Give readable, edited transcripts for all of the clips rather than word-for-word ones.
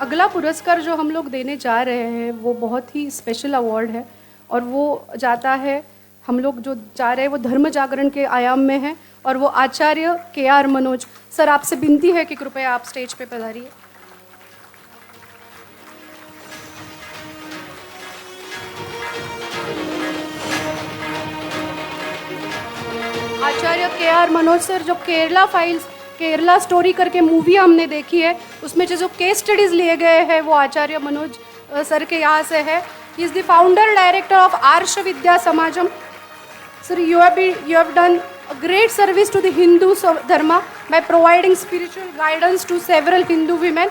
अगला पुरस्कार जो हम लोग देने जा रहे हैं वो बहुत ही स्पेशल अवार्ड है और वो जाता है, हम लोग जो जा रहे हैं वो धर्म जागरण के आयाम में है और वो आचार्य KR मनोज सर, आपसे विनती है कि कृपया आप स्टेज पे पधारिए। आचार्य KR मनोज सर, जो केरला फाइल्स, केरला स्टोरी करके मूवी हमने देखी है, उसमें जो केस स्टडीज लिए गए हैं वो आचार्य मनोज सर के यहाँ से है। He is the founder director of Arsha Vidya Samajam. Sir, you have done a great service to the Hindu dharma by providing spiritual guidance to several Hindu women.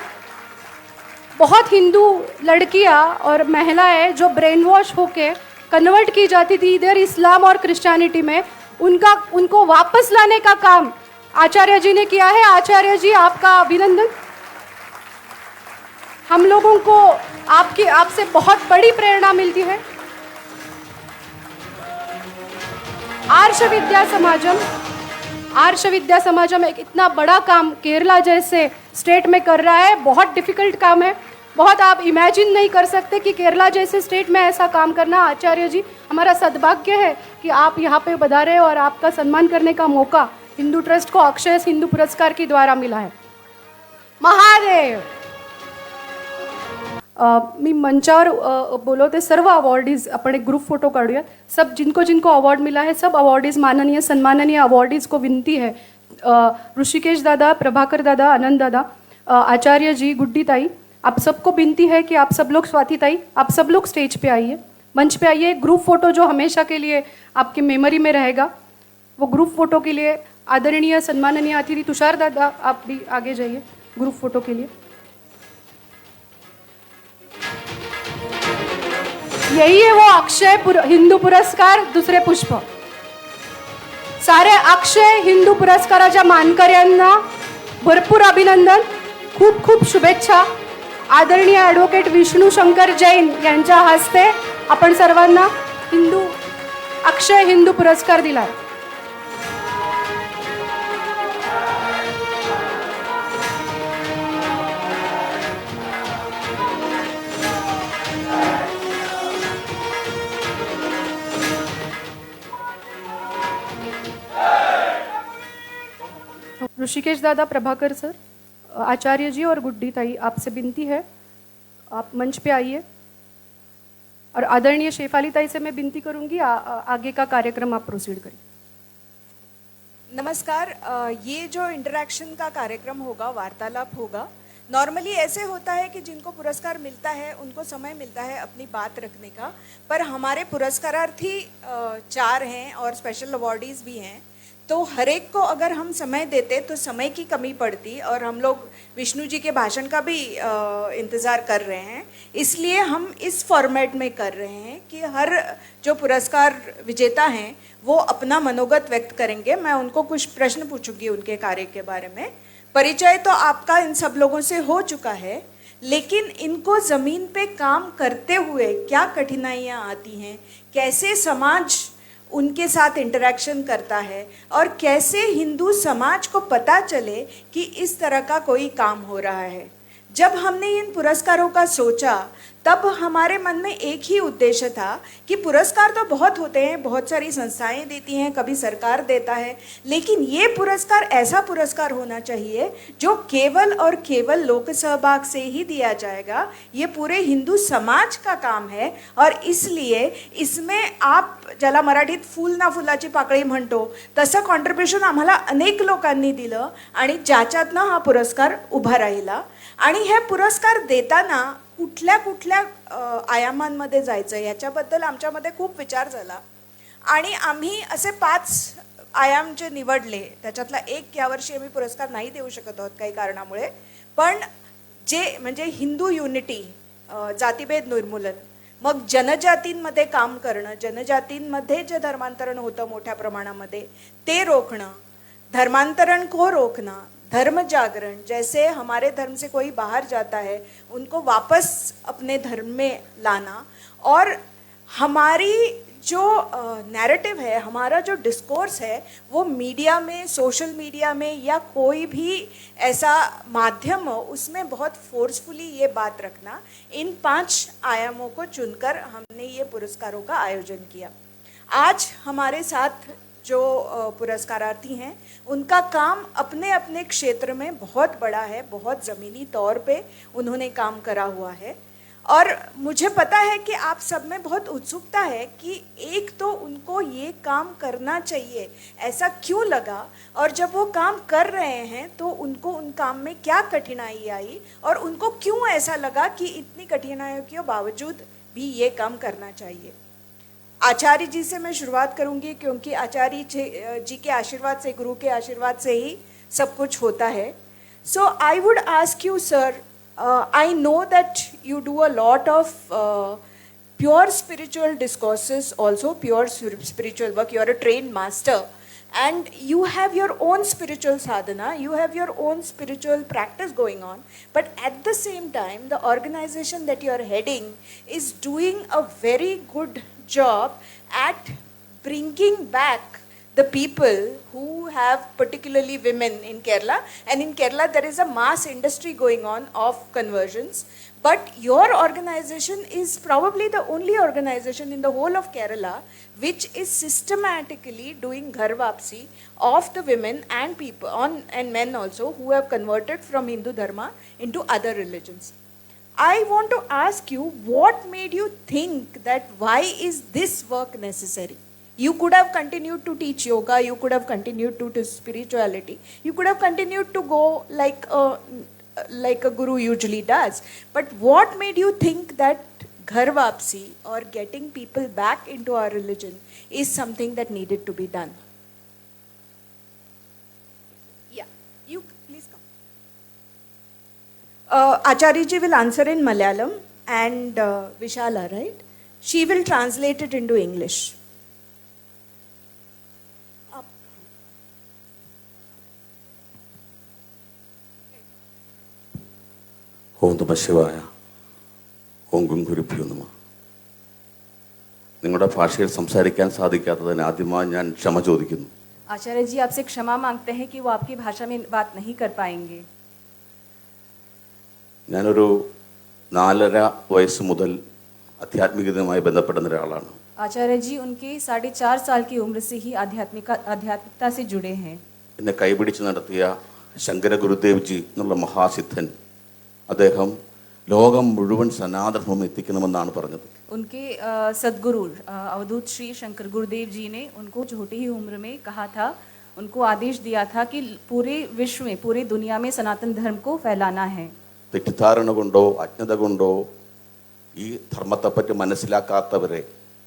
बहुत हिंदू लड़कियां और महिलाएं जो ब्रेन वॉश होके कन्वर्ट की जाती थी इधर इस्लाम और क्रिश्चियनिटी में, उनको वापस लाने का काम आचार्य जी ने किया है। आचार्य जी, आपका अभिनंदन। हम लोगों को आपसे बहुत बड़ी प्रेरणा मिलती है। आर्ष विद्या समाजम एक इतना बड़ा काम केरला जैसे स्टेट में कर रहा है। बहुत डिफिकल्ट काम है, बहुत आप इमेजिन नहीं कर सकते कि केरला जैसे स्टेट में ऐसा काम करना। आचार्य जी, हमारा सद्भाग्य है कि आप यहाँ पे पधारे और आपका सम्मान करने का मौका हिंदू ट्रस्ट को अक्षय हिंदू पुरस्कार के द्वारा मिला है। महादेव, मी मंचावर बोलवते सर्व अवॉर्डीज, आपण एक ग्रुप फोटो काढूया। सब जिनको अवॉर्ड मिला है सब अवॉर्डीज, माननीय सन्माननीय अवॉर्डीज को विनती है, ऋषिकेश दादा, प्रभाकर दादा, आनंद दादा, आचार्य जी, गुड्डी ताई, आप सबको विनती है कि आप सब लोग, स्वाति ताई, आप सब लोग स्टेज पे आइए, मंच पे आइए। ग्रुप फोटो जो हमेशा के लिए आपके मेमोरी में रहेगा, वो ग्रुप फोटो के लिए आदरणीय सन्माननीय अतिथि तुषार दादा, आप भी आगे जाइए ग्रुप फोटो के लिए। यही है वो अक्षय हिंदू पुरस्कार, दुसरे पुष्प। सारे अक्षय हिंदू पुरस्काराच्या मानकऱ्यांना भरपूर अभिनंदन, खूप खूप शुभेच्छा। आदरणीय ॲडव्होकेट विष्णू शंकर जैन यांच्या हस्ते आपण सर्वांना अक्षय हिंदू पुरस्कार दिला। ऋषिकेश दादा, प्रभाकर सर, आचार्य जी और गुड्डी ताई, आपसे विनती है आप मंच पे आइए। और आदरणीय शेफाली ताई से मैं विनती करूंगी आगे का कार्यक्रम आप प्रोसीड करें। नमस्कार। ये जो इंटरेक्शन का कार्यक्रम होगा, वार्तालाप होगा, नॉर्मली ऐसे होता है कि जिनको पुरस्कार मिलता है उनको समय मिलता है अपनी बात रखने का, पर हमारे पुरस्कारार्थी 4 हैं और स्पेशल अवॉर्डीज़ भी हैं, तो हर एक को अगर हम समय देते तो समय की कमी पड़ती और हम लोग विष्णु जी के भाषण का भी इंतज़ार कर रहे हैं। इसलिए हम इस फॉर्मेट में कर रहे हैं कि हर जो पुरस्कार विजेता हैं वो अपना मनोगत व्यक्त करेंगे। मैं उनको कुछ प्रश्न पूछूंगी उनके कार्य के बारे में। परिचय तो आपका इन सब लोगों से हो चुका है, लेकिन इनको ज़मीन पे काम करते हुए क्या कठिनाइयाँ आती हैं, कैसे समाज उनके साथ इंटरेक्शन करता है और कैसे हिंदू समाज को पता चले कि इस तरह का कोई काम हो रहा है। जब हमने इन पुरस्कारों का सोचा तब हमारे मन में एक ही उद्देश्य था कि पुरस्कार तो बहुत होते हैं, बहुत सारी संस्थाएं देती हैं, कभी सरकार देता है, लेकिन ये पुरस्कार ऐसा पुरस्कार होना चाहिए जो केवल और केवल लोक सहभाग से ही दिया जाएगा। ये पूरे हिंदू समाज का काम है और इसलिए इसमें आप ज्याला मराठीत फूल ना फुलाची पाकळी म्हणतो तसं कॉन्ट्रीब्युशन आम्हाला अनेक लोकांनी दिलं आणि ज्याच्यातनं हा पुरस्कार उभा राहिला। आणि हे पुरस्कार देताना कुठल्या कुठल्या आयामांमध्ये जायचं याच्याबद्दल आमच्यामध्ये खूप विचार झाला आणि आम्ही असे 5 आयाम जे निवडले, त्याच्यातला एक यावर्षी आम्ही पुरस्कार नाही देऊ शकत आहोत काही कारणामुळे, पण जे म्हणजे हिंदू युनिटी, जातीभेद निर्मूलन, मग जनजातींमध्ये काम करणं, जनजातींमध्ये जे धर्मांतरण होतं मोठ्या प्रमाणामध्ये ते रोखणं, धर्मांतरण को रोकना, धर्म जागरण, जैसे हमारे धर्म से कोई बाहर जाता है उनको वापस अपने धर्म में लाना, और हमारी जो नैरेटिव है, हमारा जो डिस्कोर्स है, वो मीडिया में, सोशल मीडिया में या कोई भी ऐसा माध्यम हो, उसमें बहुत फोर्सफुली ये बात रखना, इन 5 आयामों को चुनकर हमने ये पुरस्कारों का आयोजन किया। आज हमारे साथ जो पुरस्कारार्थी हैं, उनका काम अपने अपने क्षेत्र में बहुत बड़ा है, बहुत ज़मीनी तौर पे उन्होंने काम करा हुआ है। और मुझे पता है कि आप सब में बहुत उत्सुकता है कि एक तो उनको ये काम करना चाहिए, ऐसा क्यों लगा, और जब वो काम कर रहे हैं तो उनको उन काम में क्या कठिनाई आई, और उनको क्यों ऐसा लगा कि इतनी कठिनाइयों के बावजूद भी ये काम करना चाहिए। आचार्य जी से मैं शुरुआत करूंगी, क्योंकि आचार्य जी के आशीर्वाद से, गुरु के आशीर्वाद से ही सब कुछ होता है। So I would ask you sir, I know that you do a lot of pure spiritual discourses, also pure spiritual work. You are a trained master, and you have your own spiritual sadhana, you have your own spiritual practice going on. But at the same time, the organization that you are heading is doing a very good job at bringing back the people who have, particularly women in Kerala, and in Kerala there is a mass industry going on of conversions, but your organization is probably the only organization in the whole of Kerala which is systematically doing ghar vapsi of the women and people and men also who have converted from Hindu dharma into other religions. I want to ask you, what made you think that why is this work necessary? You could have continued to teach yoga, you could have continued to do spirituality, you could have continued to go like a guru usually does. But what made you think that ghar vapsi, or getting people back into our religion, is something that needed to be done? Yeah, you please come. Acharya ji will answer in Malayalam, and Vishala, right? She will translate it into English. ഓം നമഃ ശിവായ. ഓം ഗുരുഭ്യോ നമഃ. നിങ്ങളുടെ ഭാഷയിൽ സംസാരിക്കാൻ സാധിക്കാത്തതിന് ആദ്യമായി ഞാൻ ക്ഷമ ചോദിക്കുന്നു. आचार्य जी आपसे क्षमा मांगते हैं कि वो आपकी भाषा में बात नहीं कर पाएंगे. ഞാനൊരു 4.5 വയസ്സ് മുതൽ ആധ്യാത്മികതയുമായി ബന്ധപ്പെടുന്ന ഒരാളാണ്. आचार्य जी उनके 4.5 साल की उम्र से ही आध्यात्मिकता से जुड़े हैं. എന്നെ കൈപിടിച്ച് നടത്തിയ ശങ്കര ഗുരുദേവ് ജി എന്നുള്ള മഹാസിദ്ധൻ, അദ്ദേഹം ലോകം മുഴുവൻ സനാതനധർമ്മം എത്തിക്കണമെന്നാണ് പറഞ്ഞത്. उनके सदगुरु अवधूत श्री शंकर गुरुदेव जी ने उनको छोटी ही उम्र में कहा था, उनको आदेश दिया था कि पूरे विश्व में, पूरी दुनिया में सनातन धर्म को फैलाना है. തെറ്റിദ്ധാരണ കൊണ്ടോ അജ്ഞത കൊണ്ടോ ഈ ധർമ്മത്തെപ്പറ്റി മനസ്സിലാക്കാത്തവരെ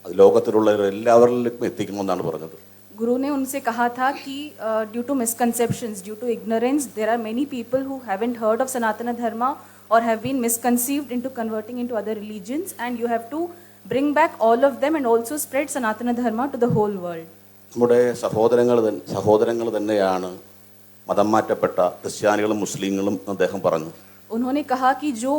അത് ലോകത്തിലുള്ളവരെല്ലാവരിലേക്കും എത്തിക്കണമെന്നാണ് പറഞ്ഞത്. गुरु ने उनसे कहा था कि due to misconceptions, due to ignorance, there are many people who haven't heard of Sanatana Dharma or have been misconceived into converting into other religions, and you have to bring back all of them and also spread Sanatana Dharma to the whole world. നമ്മുടെ സഹോദരങ്ങൾ തന്നെയാണ് മതം മാറ്റപ്പെട്ട ക്രിസ്ത്യാനികളും മുസ്ലിങ്ങളും അദ്ദേഹം പറഞ്ഞു. उन्होंने कहा कि जो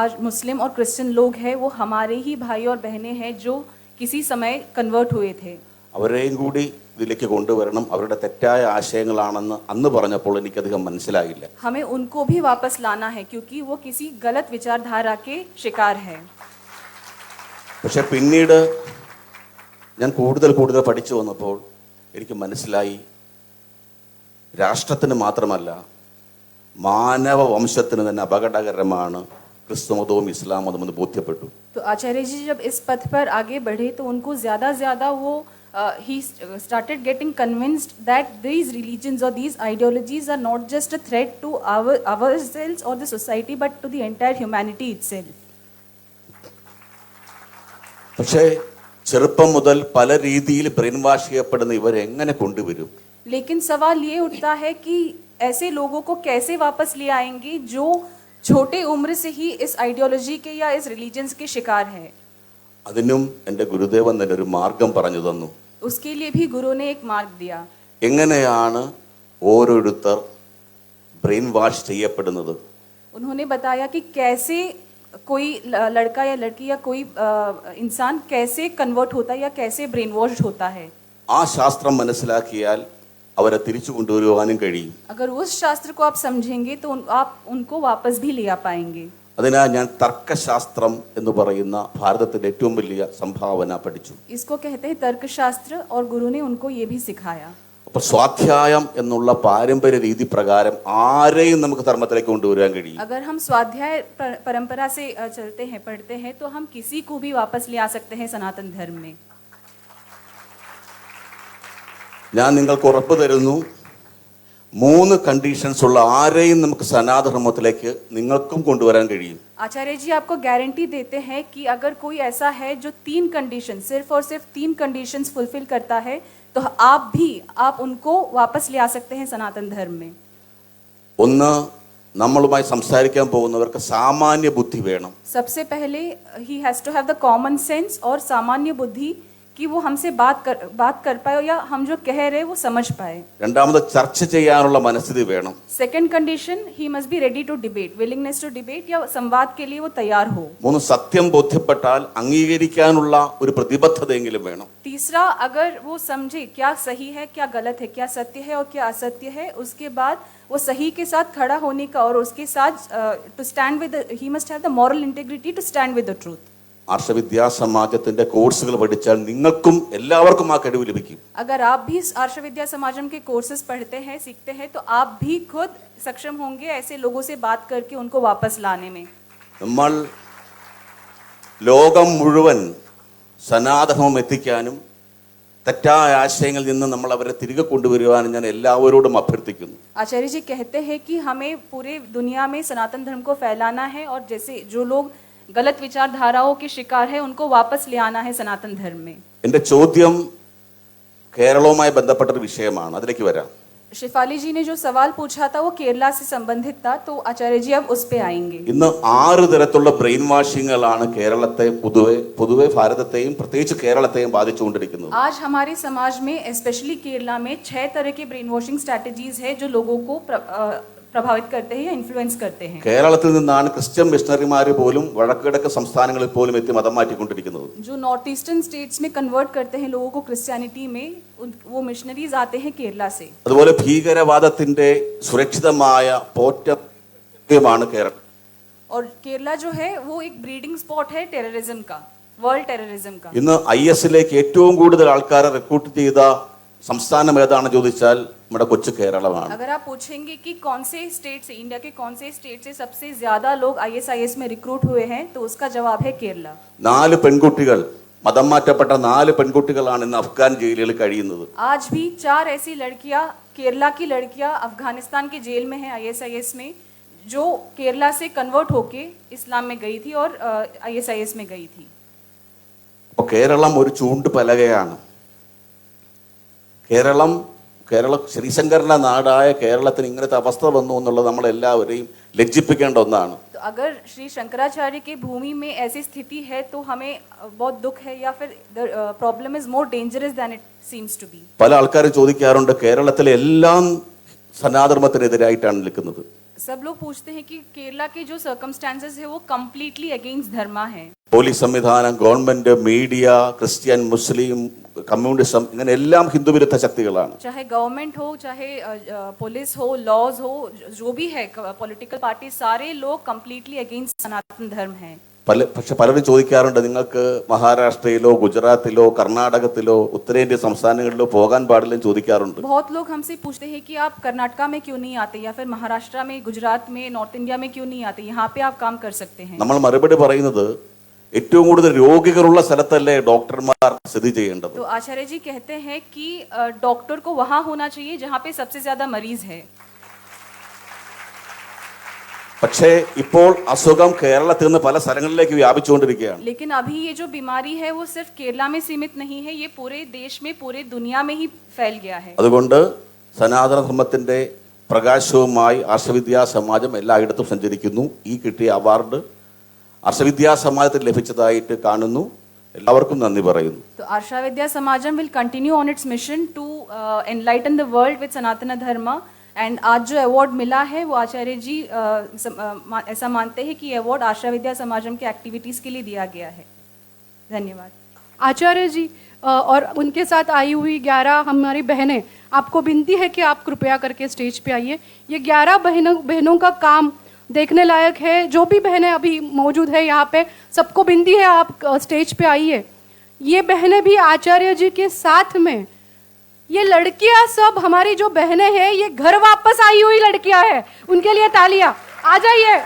आज मुस्लिम और क्रिश्चियन लोग हैं वो हमारे ही भाई और बहनें हैं जो किसी समय कन्वर्ट हुए थे. അവരെയും കൂടി ഇതിലേക്ക് കൊണ്ടുവരണം, അവരുടെ തെറ്റായ ആശയങ്ങളാണെന്ന് അന്ന് പറഞ്ഞപ്പോൾ എനിക്കധികം മനസ്സിലായില്ല. हमें उनको भी वापस लाना है क्योंकि वो किसी गलत विचारधारा के शिकार है. പക്ഷെ പിന്നീട് ഞാൻ കൂടുതൽ പഠിച്ചു വന്നപ്പോൾ എനിക്ക് മനസ്സിലായി, രാഷ്ട്രത്തിന് മാത്രമല്ല മാനവ വംശത്തിന് തന്നെ അപകടകരമാണ് ക്രിസ്തുമതവും ഇസ്ലാം മതവും എന്ന് ബോധ്യപ്പെട്ടു. तो आचार्य जी जब इस पथ पर आगे बढ़े तो उनको ज़्यादा वो he started getting convinced that these religions or these ideologies are not just a threat to ourselves or the society but to the entire humanity itself. പക്ഷേ ചെറുപ്പം മുതൽ പല രീതിയിൽ ബ്രെയിൻ വാഷ് ചെയ്യപ്പെടുന്ന ഇവരെ എങ്ങനെ കൊണ്ടുവരും? लेकिन सवाल ये उठता है कि ऐसे लोगों को कैसे वापस ले आएंगे जो छोटे उम्र से ही इस आइडियोलॉजी के या इस रिलीजन्स के शिकार है. അതിനും എൻ്റെ ഗുരുദേവൻ തന്നെ ഒരു മാർഗം പറഞ്ഞു തന്നു. उसके लिए भी गुरु ने एक मार्ग दिया. എങ്ങനെയാണ് ഓരോരുത്തർ ബ്രെയിൻ വാഷ് ചെയ്യപ്പെടുന്നത്? उन्होंने बताया कि कैसे कोई लड़का या लड़की या कोई इंसान कैसे कन्वर्ट होता है या कैसे ब्रेन वॉश्ड होता है. ആ ശാസ്ത്രം മനസ്സിലാക്കിയാൽ അവരെ തിരിച്ചു കൊണ്ടുവരുവാനും കഴിയും. अगर उस शास्त्र को आप समझेंगे तो आप उनको वापस भी ले आ पाएंगे. അതിനാൽ ഞാൻ തർക്കശാസ്ത്രം എന്ന് പറയുന്ന ഭാരതത്തിന്റെ ഏറ്റവും വലിയ സംഭാവന പഠിച്ചു. इसको कहते हैं तर्कशास्त्र और गुरु ने उनको ये भी सिखाया. അപ്പോൾ സ്വാധ്യായം എന്നുള്ള പാരമ്പര്യ രീതി പ്രകാരം ആരെയും നമുക്ക് ധർമ്മത്തിലേക്ക് കൊണ്ടുവരാൻ കഴിയും. अगर हम स्वाध्याय परंपरा से चलते हैं पढ़ते हैं तो हम किसी को भी वापस ले आ सकते हैं सनातन धर्म में. ഞാൻ നിങ്ങൾക്ക് ഉറപ്പ് തരുന്നു, 3 കണ്ടീഷൻസ് ഉള്ള ആരെയും നമുക്ക് സനാതനധർമ്മത്തിലേക്ക് നിങ്ങൾക്കും കൊണ്ടുവരാൻ കഴിയും. आचार्य जी आपको गारंटी देते हैं कि अगर कोई ऐसा है जो 3 कंडीशन सिर्फ और सिर्फ 3 कंडीशंस फुलफिल करता है तो आप उनको वापस ले आ सकते हैं सनातन धर्म में. ഒന്ന്, നമ്മളുമായി സംസാരിക്കാൻ പോകുന്നവർക്ക് സാമാന്യ ബുദ്ധി വേണം. सबसे पहले he has to have the common sense और सामान्य बुद्धि कि वो हमसे बात कर पाए या हम जो कह रहे वो समझ पाए. രണ്ടാമത്, ചർച്ച ചെയ്യാനുള്ള മനസ്ഥിതി വേണം. Second condition he must be ready to debate, willingness to debate या संवाद के लिए वो तैयार हो. 3, സത്യം ബോധ്യപ്പെട്ടാൽ അംഗീകരിക്കാനുള്ള ഒരു പ്രതിബദ്ധതയെങ്കിലും വേണം. तीसरा, अगर वो समझे क्या सही है क्या गलत है, क्या सत्य है और क्या असत्य है, उसके बाद वो सही के साथ खड़ा होने का और उसके साथ to stand with, he must have the moral integrity to stand with the truth. ആർഷവിദ്യാസമാജത്തിന്റെ കോഴ്സുകൾ പഠിച്ചാൽ നിങ്ങൾക്കും എല്ലാവർക്കും ആ കഴിവ് ലഭിക്കും. अगर आप भी आर्ष विद्या समाजम के कोर्सेज पढ़ते हैं सीखते हैं तो आप भी खुद सक्षम होंगे ऐसे लोगों से बात करके उनको वापस लाने में. നമ്മൾ ലോകം മുഴുവൻ സനാതനം എത്തിക്കാനും തെറ്റായ ആശയങ്ങളിൽ നിന്ന് നമ്മൾ അവരെ തിരികെ കൊണ്ടുവരുവാനും ഞാൻ എല്ലാവരോടും അഭ്യർത്ഥിക്കുന്നു. आचार्य जी कहते हैं कि हमें पूरे दुनिया में सनातन धर्म को फैलाना है और जैसे जो लोग गलत विचारधाराओं के शिकार है उनको वापस ले आना है सनातन धर्म में. എൻ്റെ ചോദ്യം കേരളവുമായി ബന്ധപ്പെട്ടൊരു വിഷയമാണ്, അതിലേക്ക് വരാം. शिफाली जी ने जो सवाल पूछा था वो केरला से संबंधित था, तो आचार्य जी अब उस पे आएंगे. ഇന്ന് 6 തരത്തിലുള്ള ബ്രെയിൻ വാഷിങ്ങുകളാണ് കേരളത്തെ പൊതുവെ ഭാരതത്തെയും പ്രത്യേകിച്ച് കേരളത്തെയും ബാധിച്ചുകൊണ്ടിരിക്കുന്നത്. आज हमारे समाज में स्पेशली केरला में 6 तरह के ब्रेन वॉशिंग स्ट्रैटेजीज है जो लोगों को प्रभावित करते हैं या इन्फ्लुएंस करते हैं. കേരളത്തിൽ നിന്നാണ് ക്രിസ്ത്യൻ മിഷണറിമാർ പോലും വടക്കുകിഴക്ക് സംസ്ഥാനങ്ങളിൽ പോലും എത്തി മതം മാറ്റിക്കൊണ്ടിരിക്കുന്നത്. जो नॉर्थ ईस्टर्न स्टेट्स में कन्वर्ट करते हैं लोगों को क्रिश्चियनिटी में, वो मिशनरीज आते हैं केरला से. അതുപോലെ ഭീകരവാദത്തിന്റെ സുരക്ഷിതമായ പോറ്റമാണ് കേരളം. और केरला जो है वो एक ब्रीडिंग स्पॉट है टेररिज्म का, वर्ल्ड टेररिज्म का. ഇന്ന് IS-ലേക്ക് ഏറ്റവും കൂടുതൽ ആൾക്കാരെ റിക്രൂട്ട് ചെയ്ത സംസ്ഥാനം ഏതാണെന്ന് ചോദിച്ചാൽ നമ്മുടെ കൊച്ചു കേരളമാണ്. अगर आप पूछेंगे कि कौन से स्टेट से, इंडिया के कौन से स्टेट से सबसे ज्यादा लोग ISIS में रिक्रूट हुए हैं, तो उसका जवाब है केरला. 4 പെൺകുട്ടികൾ, മതം മാറ്റപ്പെട്ട 4 പെൺകുട്ടികളാണ് ഇന്ന് അഫ്ഗാൻ ജയിലുകളിൽ കഴിയുന്നത്. आज भी 4 ऐसी लड़कियां, केरला की लड़कियां अफगानिस्तान के जेल में हैं ISIS में, जो केरला से कन्वर्ट होके इस्लाम में गई थी और ISIS में गई थी. അപ്പോൾ കേരളം ഒരു ചൂണ്ട് പലകയാണ്. കേരള ശ്രീശങ്കരന്റെ നാടായ കേരളത്തിന് ഇങ്ങനത്തെ അവസ്ഥ വന്നു എന്നുള്ളത് നമ്മളെല്ലാവരെയും ലജ്ജിപ്പിക്കേണ്ട ഒന്നാണ്. तो अगर श्री शंकराचार्य की भूमि में ऐसी स्थिति है तो हमें बहुत दुख है, या फिर the problem is more dangerous than it seems to be. പല ആൾക്കാരും ചോദിക്കാറുണ്ട്, കേരളത്തിലെ എല്ലാം സനാതനത്തിനെതിരായിട്ടാണ് നിൽക്കുന്നത്. सब लोग पूछते हैं कि केरला के जो सर्कमस्टांसेस है वो कम्प्लीटली अगेंस्ट धर्मा है. പോലീസ് സംവിധാനം, ഗവൺമെന്റ്, മീഡിയ, ക്രിസ്ത്യൻ, മുസ്ലിം, കമ്മ്യൂണിസം, ഇങ്ങനെ എല്ലാം ഹിന്ദുവിരുദ്ധ ശക്തികളാണ്. चाहे गवर्नमेंट हो, चाहे पुलिस हो, लॉज हो, जो भी है पॉलिटिकल पार्टी, सारे लोग कम्प्लीटली अगेंस्ट सनातन धर्म है. പക്ഷെ പലരും ചോദിക്കാറുണ്ട്, നിങ്ങൾക്ക് മഹാരാഷ്ട്രയിലോ ഗുജറാത്തിലോ കർണാടകത്തിലോ ഉത്തരേന്ത്യൻ സംസ്ഥാനങ്ങളിലോ പോകാൻ പാടില്ലെന്ന് ചോദിക്കാറുണ്ട്. बहुत लोग हमसे पूछते हैं कि आप कर्नाटका में क्यों नहीं आते, या फिर महाराष्ट्र में, गुजरात में, नॉर्थ इंडिया में क्यों नहीं आते, यहाँ पे आप काम कर सकते हैं. നമ്മൾ മറുപടി പറയുന്നത്, ഏറ്റവും കൂടുതൽ രോഗികളുള്ള സ്ഥലത്തല്ലേ ഡോക്ടർമാർ സ്ഥിതി ചെയ്യേണ്ടത്. तो आचार्य जी कहते हैं कि डॉक्टर को वहाँ होना चाहिए जहाँ पे सबसे ज्यादा मरीज है. പക്ഷേ ഇപ്പോൾ അസുഖം കേരളത്തിൽ നിന്ന് പല സ്ഥലങ്ങളിലേക്ക് വ്യാപിച്ചുകൊണ്ടിരിക്കുകയാണ്. लेकिन अभी ये जो बीमारी है वो सिर्फ केरला में सीमित नहीं है, ये पूरे देश में, पूरे दुनिया में ही फैल गया है. അതുകൊണ്ട് സനാതനധർമ്മത്തിന്റെ പ്രകാശവുമായി ആർഷവിദ്യാ സമാജം എല്ലായിടത്തും സഞ്ചരിക്കുന്നു. ഈ കിട്ടിയ അവാർഡ് ആർഷവിദ്യാ സമാജത്തിന് ലഭിച്ചതായിട്ട് കാണുന്നു. എല്ലാവർക്കും നന്ദി പറയുന്നു. तो आर्षा विद्या Samaj will continue on its mission to enlighten the world with Sanatana Dharma, and आज जो अवार्ड मिला है वो आचार्य जी ऐसा मानते हैं कि ये अवार्ड आशा विद्या समाजम के एक्टिविटीज़ के लिए दिया गया है। धन्यवाद। आचार्य जी और उनके साथ आई हुई 11 हमारी बहनें, आपको विनती है कि आप कृपया करके स्टेज पे आइए। ये 11 बहनों का काम देखने लायक है। जो भी बहनें अभी मौजूद है यहाँ पे, सबको विनती है आप स्टेज पे आइए। ये बहनें भी आचार्य जी के साथ में, ये लड़कियां सब हमारी जो बहनें हैं ये घर वापस आई हुई लड़कियां हैं, उनके लिए तालियां। आ जाइए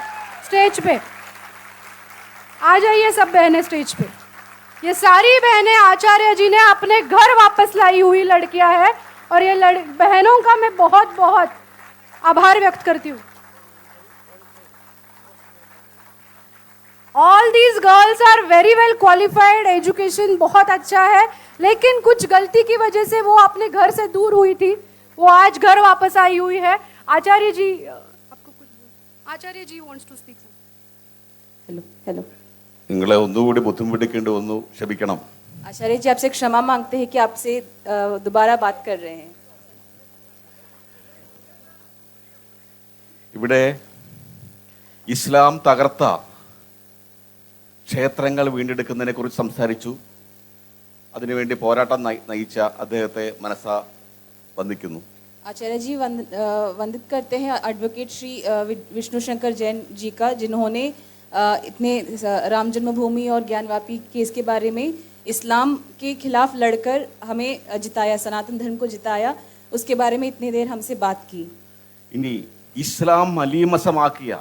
स्टेज पे, आ जाइए सब बहनें स्टेज पे। ये सारी बहनें आचार्य जी ने अपने घर वापस लाई हुई लड़कियां हैं और ये बहनों का मैं बहुत बहुत आभार व्यक्त करती हूँ। All these girls are very well qualified, education बहुत अच्छा है, लेकिन कुछ गलती की वजह से वो अपने घर से दूर हुई थी, वो आज घर वापस आई हुई है। आचार्य जी आपको कुछ Acharya ji wants to speak. Hello hello. നിങ്ങളെ ഒന്നുകൂടി ബുദ്ധിമുട്ടിക്കേണ്ടി വന്നു, ക്ഷമിക്കണം. आचार्य जी आपसे क्षमा मांगते हैं कि आपसे दोबारा बात कर रहे हैं। ഇവിടെ ഇസ്ലാം തകർത്ത ക്ഷേത്രങ്ങൾ വീണ്ടെടുക്കുന്നതിനെ കുറിച്ച് സംസാരിച്ചു. അതിനുവേണ്ടി പോരാട്ടം നയിച്ച അദ്ദേഹത്തെ മനസ്സാ വന്ദിക്കുന്നു. आचार्य जी वंदित करते हैं एडवोकेट श्री विष्णु शंकर जैन जी का, जिन्होंने इतने राम जन्मभूमि और ज्ञानवापी केस के बारे में इस्लाम के खिलाफ लड़कर हमें जिताया, सनातन धर्म को जिताया, उसके बारे में इतनी देर हमसे बात की। ഇനി ഇസ്ലാം മലീമസമാക്കിയ,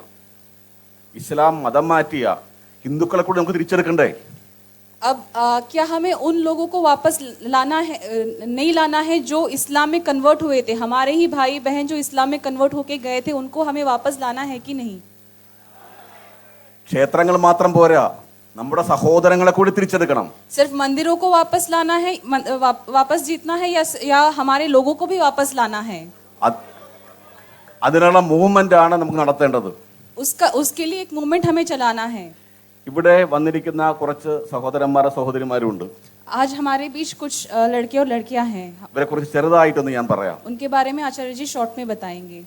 ഇസ്ലാം മതം മാറ്റിയ ഹിന്ദുക്കളെ കൂടി നമുക്ക് തിരിച്ചെടുക്കണ്ടേ? अब क्या हमें उन लोगों को वापस लाना है, नहीं लाना है जो इस्लाम में कन्वर्ट हुए थे? हमारे ही भाई बहन जो इस्लाम में कन्वर्ट होके गए थे, उनको हमें वापस लाना है कि नहीं? ക്ഷേത്രങ്ങൾ മാത്രം പോരാ, നമ്മുടെ സഹോദരങ്ങളെ കൂടി തിരിച്ചെടുക്കണം. सिर्फ मंदिरों को वापस लाना है, वापस जीतना है, या हमारे लोगों को भी वापस लाना है? അതിനുള്ള മൂവ്മെന്റ് ആണ് നമുക്ക് നടത്തേണ്ടത്. उसके लिए एक मूवमेंट हमें चलाना है। ഇവിടെ വന്നിരിക്കുന്ന കുറച്ച് സഹോദരന്മാരും സഹോദരിമാരും. आज हमारे बीच कुछ लड़के और लड़कियां हैं, ഇവരെ കുറിച്ച് ചെറുതായിട്ടൊന്ന് ഞാൻ പറയാം. उनके बारे में आचार्य जी शॉर्ट में बताएंगे।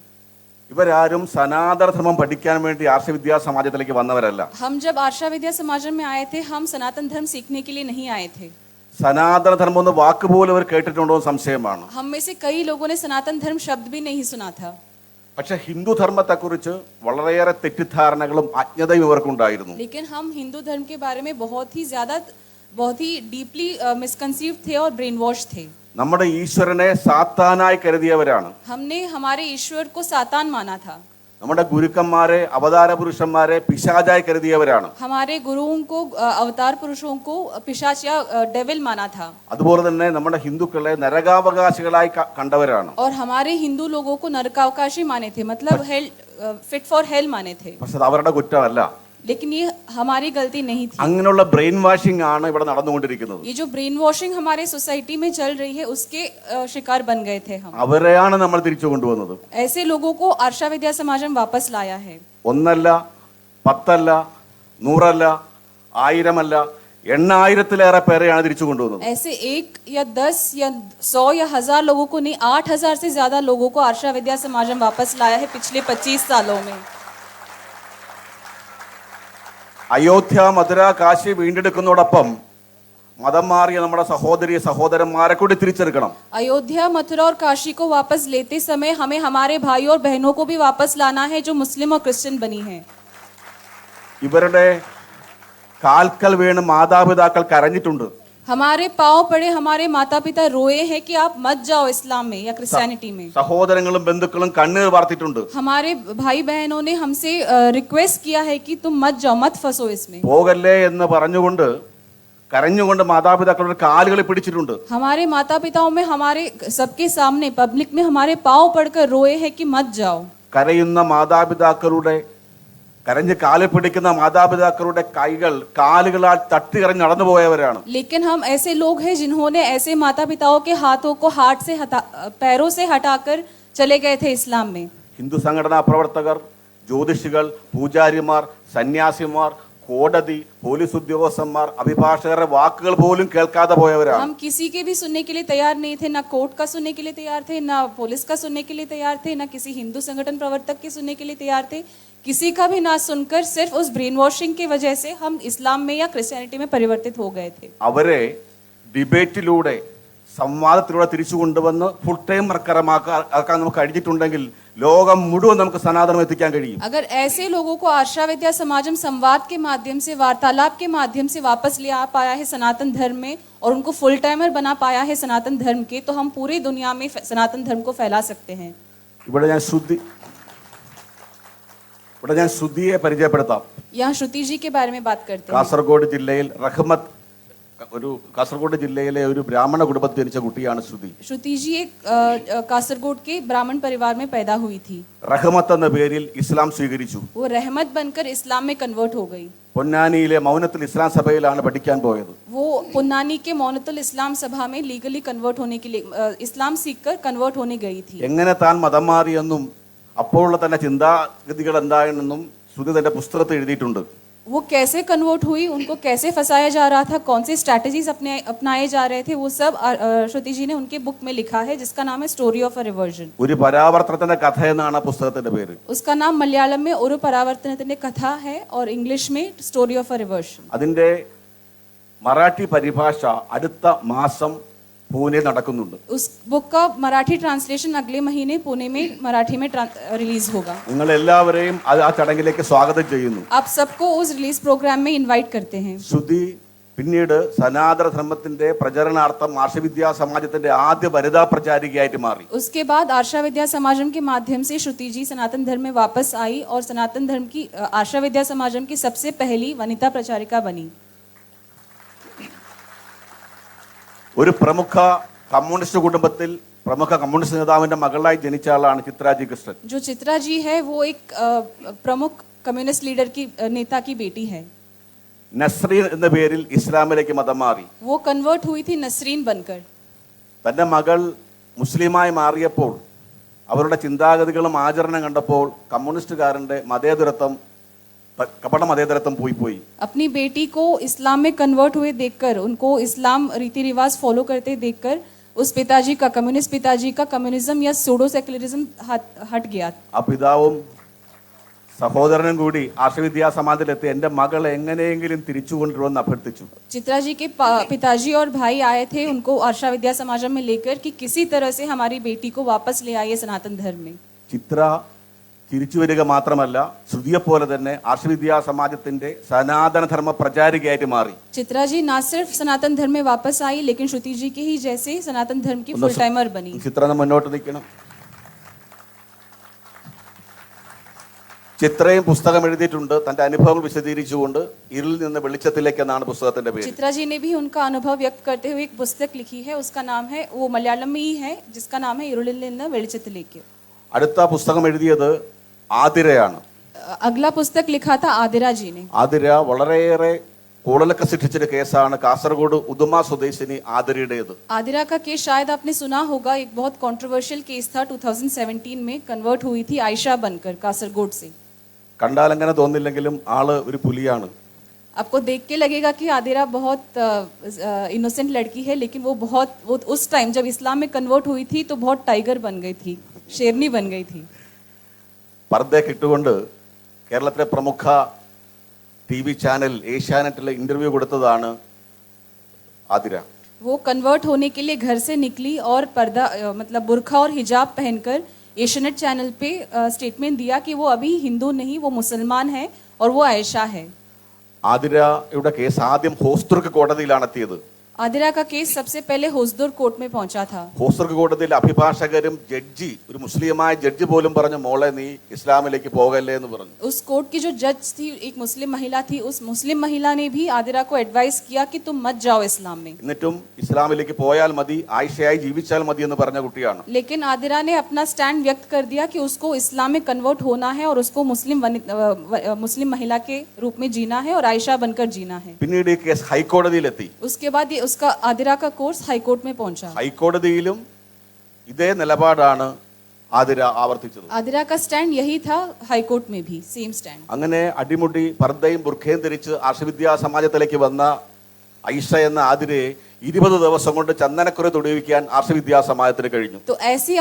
ഇവരാരും സനാതന ധർമ്മം പഠിക്കാൻ വേണ്ടി ആർഷ വിദ്യാ സമാജത്തിലേക്ക് വന്നവരല്ല. हम जब आशा विद्या समाजम में आए थे, हम सनातन धर्म सीखने के लिए नहीं आए थे। സനാതന ധർമ്മം എന്ന വാക്ക് പോലും അവർ കേട്ടിട്ടുണ്ടോ എന്ന് സംശയമാണ്. हम में से कई लोगों ने सनातन धर्म शब्द भी नहीं सुना था। പക്ഷെ ഹിന്ദു ധർമ്മത്തെക്കുറിച്ച് വളരെയേറെ തെറ്റിദ്ധാരണകളും അജ്ഞതയും ഇവർക്കുണ്ടായിരുന്നു. लेकिन हम हिंदू धर्म के बारे में बहुत ही डीपली मिसकंसीव थे और ब्रेन वॉश थे। നമ്മുടെ ഈശ്വരനെ സാത്താനായി കരുതിയവരാണ്. हमने हमारे ईश्वर को सातान माना था। നമ്മുടെ ഗുരുക്കന്മാരെ അവതാര പുരുഷന്മാരെ പിശാചായി കരുതിയവരാണ്. हमारे गुरुओं को अवतार पुरुषों को पिशाच या डेविल माना था। അതുപോലെ തന്നെ നമ്മുടെ ഹിന്ദുക്കളെ നരകാവകാശികളായി കണ്ടവരാണ്. और हमारे हिंदू लोगों को नरकावकाशी माने थे, मतलब हेल, फिट फॉर हेल माने थे। പക്ഷെ അത് അവരുടെ കുറ്റമല്ല. लेकिन ये हमारी गलती नहीं थी। അങ്ങനെയുള്ള ബ്രെയിൻ വാഷിംഗ് ആണ് ഇവിടെ നടന്നുകൊണ്ടിരിക്കുന്നത്. ये जो ब्रेन वॉशिंग हमारे सोसाइटी में चल रही है, उसके शिकार बन गए थे हम। അവരെയാണ് നമ്മൾ തിരിച്ചു കൊണ്ടുവന്നത്. ऐसे लोगों को आशा विद्या समाजम वापस लाया है। ഒന്നല്ല, പത്തല്ല, നൂറല്ല, ആയിരമല്ല, 8,000-ലേറെ പേരെയാണ് തിരിച്ചു കൊണ്ടുവന്നത്. ऐसे 1 या 10 या 100 या 1000 लोगों को नहीं, 8,000 से ज्यादा लोगों को आशा विद्या समाजम वापस लाया है पिछले 25 सालों में। അയോധ്യ, മധുര, കാശി വീണ്ടെടുക്കുന്നതോടൊപ്പം മതം മാറിയ നമ്മുടെ സഹോദരി സഹോദരന്മാരെ കൂടി തിരിച്ചെടുക്കണം. अयोध्या, मथुरा और काशी को वापस लेते समय हमें हमारे भाई और बहनों को भी वापस लाना है जो मुस्लिम और क्रिश्चियन बनी हैं। ഇവരുടെ കാൽക്കൽ വീണ് മാതാപിതാക്കൾ കരഞ്ഞിട്ടുണ്ട്. हमारे पांव पड़े हमारे माता पिता रोए हैं कि आप मत जाओ इस्लाम में या क्रिश्चियनिटी में। സഹോദരങ്ങളും ബന്ധുക്കളും കണ്ണീർ വാർത്തിട്ടുണ്ട്. हमारे भाई बहनों ने हमसे रिक्वेस्ट किया है कि तुम मत जाओ, मत फंसो इसमें। പോകല്ലേ എന്ന് പറഞ്ഞുകൊണ്ട് കരഞ്ഞുകൊണ്ട് മാതാപിതാക്കളുടെ കാലുകളിൽ പിടിച്ചിട്ടുണ്ട്. हमारे माता पिताओं में हमारे सबके सामने पब्लिक में हमारे पांव पड़कर रोए हैं कि मत जाओ। കരയുന്ന മാതാപിതാക്കളുടെ, കരഞ്ഞ് കാലിൽ പിടിക്കുന്ന മാതാപിതാക്കളുടെ കാലുകളാൽ തട്ടിയിറങ്ങി നടന്നു പോയവരാണ്. लेकिन हम ऐसे लोग हैं जिन्होंने ऐसे माता पिताओं के हाथों को पैरों से हटाकर चले गए थे इस्लाम में। ഹിന്ദു സംഘടനാ പ്രവർത്തകർ, ജ്യോതിഷികൾ, പൂജാരിമാർ, സന്യാസിമാർ, കോടതി, പോലീസ് ഉദ്യോഗസ്ഥന്മാർ, അഭിഭാഷകരുടെ വാക്കുകൾ പോലും കേൾക്കാതെ പോയവരാണ്. हम किसी के भी सुनने के लिए तैयार नहीं थे, ना कोर्ट का सुनने के लिए तैयार थे, ना पुलिस का सुनने के लिए तैयार थे, ना किसी हिंदू संगठन प्रवर्तक के सुनने के लिए तैयार थे. किसी का भी ना सुनकर सिर्फ उस ब्रेन वॉशिंग की वजह से हम इस्लाम में या क्रिश्चियनिटी में परिवर्तित हो गए थे. അവരെ ഡിബേറ്റിലൂടെ, സംവാദത്തിലൂടെ തിരിച്ചു കൊണ്ടുവന്ന് ഫുൾ ടൈം ആക്കാൻ നമുക്ക് കഴിഞ്ഞിട്ടുണ്ടെങ്കിൽ ലോകം മുഴുവൻ നമുക്ക് സനാതനം എത്തിക്കാൻ കഴിയും. अगर ऐसे लोगों को आशा विद्या समाजम संवाद के माध्यम से, वार्तालाप के माध्यम से वापस ले आ पाया है सनातन धर्म में और उनको फुल टाइमर बना पाया है सनातन धर्म के, तो हम पूरी दुनिया में सनातन धर्म को फैला सकते हैं. ഇവിടെ ഞാൻ ശ്രുതിയെ പരിചയപ്പെടുത്താം. यहाँ श्रुति जी के बारे में बात करते हैं. കാസർഗോഡ് ജില്ലയിൽ കാസർഗോഡ് ജില്ലയിലെ ഒരു ബ്രാഹ്മണ കുടുംബത്തിൽ ജനിച്ച കുട്ടിയാണ് ശ്രുതി. श्रुति जी एक कासरगोड के ब्राह्मण परिवार में पैदा हुई थी. റഹ്മത്ത് എന്ന പേരിൽ ഇസ്ലാം സ്വീകരിച്ചു. वो रहमत बनकर इस्लाम में कन्वर्ट हो गई. പൊന്നാനിയിലെ മൗനത്തുൽ ഇസ്ലാം സഭയിലാണ് പഠിക്കാൻ പോയത്. वो पुन्नानी के मौनतुल इस्लाम सभा में लीगली कन्वर्ट होने के लिए इस्लाम सीखकर कन्वर्ट होने गई थी. എങ്ങനെ താൻ മതം മാറിയെന്നും അപ്പോഴുള്ള തന്റെ ചിന്താഗതികൾ എന്താണെന്നും ശ്രുതി തന്റെ പുസ്തകത്തിൽ എഴുതിയിട്ടുണ്ട്. वो कैसे कन्वर्ट हुई, उनको कैसे फंसाया जा रहा था, कौन से स्ट्रैटेजीज अपनाए जा रहे थे, वो सब श्रुति जी ने उनके बुक में लिखा है, जिसका नाम है स्टोरी ऑफ अ रिवर्जन. ഒരു പരാവർത്തനത്തിന്റെ കഥ എന്നാണ് ആ പുസ്തകത്തിന്റെ പേര്. उसका नाम मलयालम में ഒരു പരാവർത്തനത്തിന്റെ कथा है और इंग्लिश में स्टोरी ऑफ अ रिवर्जन. അതിന്റെ മറാഠി പരിഭാഷ അടുത്ത മാസം പൂനെ നടക്കുന്നുണ്ട്. उस बुक का मराठी ट्रांसलेशन अगले महीने पुणे में मराठी में रिलीज होगा. നിങ്ങൾ എല്ലാവരെയും ആ ചടങ്ങിലേക്ക് സ്വാഗതം ചെയ്യുന്നു. आप सबको उस रिलीज प्रोग्राम में इनवाइट करते हैं. ശ്രുതി പിന്നീട് സനാതന ധർമ്മത്തിന്റെ പ്രചരണാർത്ഥം ആർഷവിദ്യാ സമാജത്തിന്റെ ആദ്യ വനിതാ പ്രചാരികയായിട്ട് മാറി. उसके बाद आशा विद्या समाजम के माध्यम से श्रुति जी सनातन धर्म में वापस आई और सनातन धर्म की आशा विद्या समाजम की सबसे पहली वनिता प्रचारिका बनी. ഒരു പ്രമുഖ കമ്മ്യൂണിസ്റ്റ് കുടുംബത്തിൽ പ്രമുഖ കമ്മ്യൂണിസ്റ്റ് നേതാവിന്റെ മകളായി ജനിച്ച ആളാണ് ചിത്രാജി കൃഷ്ണൻ. जो चित्रा जी है वो एक प्रमुख कम्युनिस्ट लीडर की नेता की बेटी है. നസ്രീൻ എന്ന പേരിൽ ഇസ്ലാമിലേക്ക് മതം മാറി. वो कन्वर्ट हुई थी नसरीन बनकर. തന്റെ മകൾ മുസ്ലിമായി മാറിയപ്പോൾ അവരുടെ ചിന്താഗതികളും ആചരണം കണ്ടപ്പോൾ കമ്മ്യൂണിസ്റ്റുകാരന്റെ കപട മതേതരത്വം പോയി. अपनी बेटी को इस्लाम में कन्वर्ट हुए देखकर, उनको इस्लाम रीति रिवाज फॉलो करते देखकर उस पिताजी का, कम्युनिस्ट पिताजी का कम्युनिज्म या सूडो सेक्युलरिज्म हट गया. ആ പിതാവും സഹോദരനും കൂടി ആർഷവിദ്യാ സമാജത്തിലെത്തി എന്റെ മകളെ എങ്ങനെയെങ്കിലും തിരിച്ചു കൊണ്ടുവരുമെന്ന് അഭ്യർത്ഥിച്ചു. चित्रा जी के पिताजी और भाई आए थे उनको आशा विद्या समाजम में लेकर कि किसी तरह से हमारी बेटी को वापस ले आइए सनातन धर्म में. ചിത്ര തിരിച്ചു വരിക മാത്രമല്ല ശ്രുതിയെ പോലെ തന്നെ ആർഷവിദ്യാ സമാജത്തിന്റെ സനാതന ധർമ്മ പ്രചാരികയായിട്ട് മാറി. चित्रा जी ना सिर्फ सनातन धर्म में वापस आई लेकिन श्रुति जी के ही जैसे सनातन धर्म की फुल टाइमर बनी. ചിത്ര മുന്നോട്ട് നിൽക്കണം. ചിത്രയും പുസ്തകം എഴുതിയിട്ടുണ്ട് തന്റെ അനുഭവങ്ങൾ വിശദീകരിച്ചുകൊണ്ട്. ഇരുളിൽ നിന്ന് വെളിച്ചത്തിലേക്ക് എന്നാണ് പുസ്തകത്തിന്റെ പേര്. चित्रा जी ने भी उनका अनुभव व्यक्त करते हुए एक पुस्तक लिखी है, उसका नाम है, वो मलयालम में ही है, जिसका नाम है ഇരുളിൽ നിന്ന് വെളിച്ചത്തിലേക്ക്. അടുത്ത പുസ്തകം എഴുതിയത് ആതിരയാണ്. अगला पुस्तक लिखा था आदिरा जी ने. ആതിര വളരെയേറെ കൂടലൊക്കെ സൃഷ്ടിച്ചൊരു കേസാണ് കാസർഗോഡ് ഉദുമ സ്വദേശിനി ആതിരയുടേത്. आदिरा का केस शायद आपने सुना होगा, एक बहुत कंट्रोवर्शियल केस था. 2017 में कन्वर्ट हुई थी आयशा बनकर कासरगोड से. കണ്ടാൽ അങ്ങനെ തോന്നില്ലെങ്കിലും ആള് ഒരു പുലിയാണ്. आपको देख के लगेगा कि आदिरा बहुत इनोसेंट लड़की है, लेकिन वो उस टाइम जब इस्लाम में कन्वर्ट हुई थी तो बहुत टाइगर बन गई थी, शेरनी बन गई थी. പർദ്ദയൊക്കെ ഇട്ടുകൊണ്ട് കേരളത്തിലെ പ്രമുഖ TV ചാനൽ ഏഷ്യാനെറ്റിലെ ഇന്റർവ്യൂ കൊടുത്തതാണ് ആതിര. वो कन्वर्ट होने के लिए घर से निकली और पर्दा मतलब बुर्खा और हिजाब पहनकर एशियनेट चैनल पे स्टेटमेंट दिया कि वो अभी हिंदू नहीं, वो मुसलमान है और वो आयशा है. ആതിരയുടെ കേസ് ആദ്യം ഹോസ്ദുർഗ് കോടതിയിലാണ് എത്തിയത്. आदिरा का केस सबसे पहले होसदुर्ग कोर्ट में पहुंचा था. ഹോസ്ദുർഗ് കോടതിയിൽ അഭിഭാഷകരും ജഡ്ജി, ഒരു മുസ്ലിമായ ജഡ്ജി പോലും പറഞ്ഞു മോളെ നീ ഇസ്ലാമിലേക്ക് പോകല്ലേ എന്ന് പറഞ്ഞു. उस कोर्ट की जो जज थी एक मुस्लिम महिला थी, उस मुस्लिम महिला ने भी आदिरा को एडवाइस किया कि तुम मत जाओ इस्लाम में. എന്നിട്ടും ഇസ്ലാമിലേക്ക് പോയാൽ മതി, ആയിഷയായി ജീവിച്ചാൽ മതി എന്ന് പറഞ്ഞ കുട്ടിയാണ്. लेकिन आदिरा ने अपना स्टैंड व्यक्त कर दिया कि उसको इस्लाम में कन्वर्ट होना है और उसको मुस्लिम महिला के रूप में जीना है और आयशा बनकर जीना है. പിന്നീട് ഈ കേസ് ഹൈക്കോടതിയിലെത്തി. उसके बाद ये उसका आदिरा का कोर्स हाई कोर्ट में पहुंचा. ഹൈക്കോടതിയിലും ഇതേ നിലപാടാണ് ആതിര ആവർത്തിച്ചത്. आदिरा का स्टैंड यही था हाई कोर्ट में भी, सेम स्टैंड. അങ്ങനെ അടിമുടി പർദ്ദയും ബുർഖയും ധരിച്ച് ആർഷവിദ്യാ സമാജത്തിലേക്ക് വന്ന ഐഷ എന്ന ആതിരയെ 20 ദിവസം കൊണ്ട് ചന്ദനക്കുര തൊടുവിക്കാൻ ആർഷവിദ്യാ സമാജത്തിന് കഴിഞ്ഞു. तो ऐसी